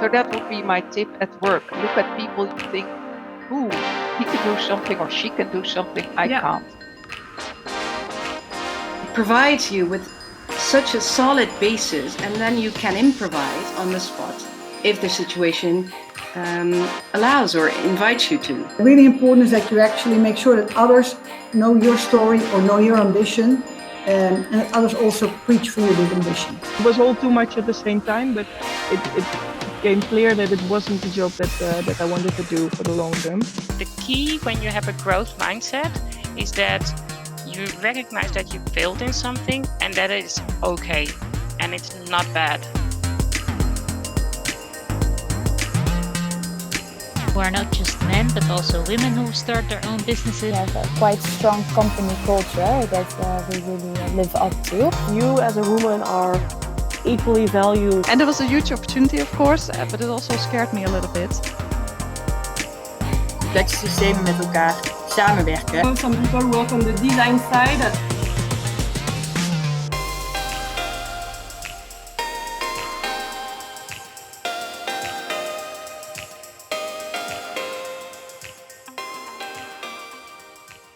So that would be my tip at work. Look at people you think, ooh, he can do something or she can do something I can't. It provides you with such a solid basis, and then you can improvise on the spot if the situation allows or invites you to. Really important is that you actually make sure that others know your story or know your ambition, and that others also preach for you with ambition. It was all too much at the same time, but it became clear that it wasn't the job that I wanted to do for the long term. The key when you have a growth mindset is that you recognize that you failed in something and that it's okay and it's not bad. We are not just men, but also women who start their own businesses. We have a quite strong company culture that we really live up to. You as a woman are equally valued. And there was a huge opportunity, of course, but it also scared me a little bit. Complexe systemen met elkaar samenwerken. Some people work on the design side.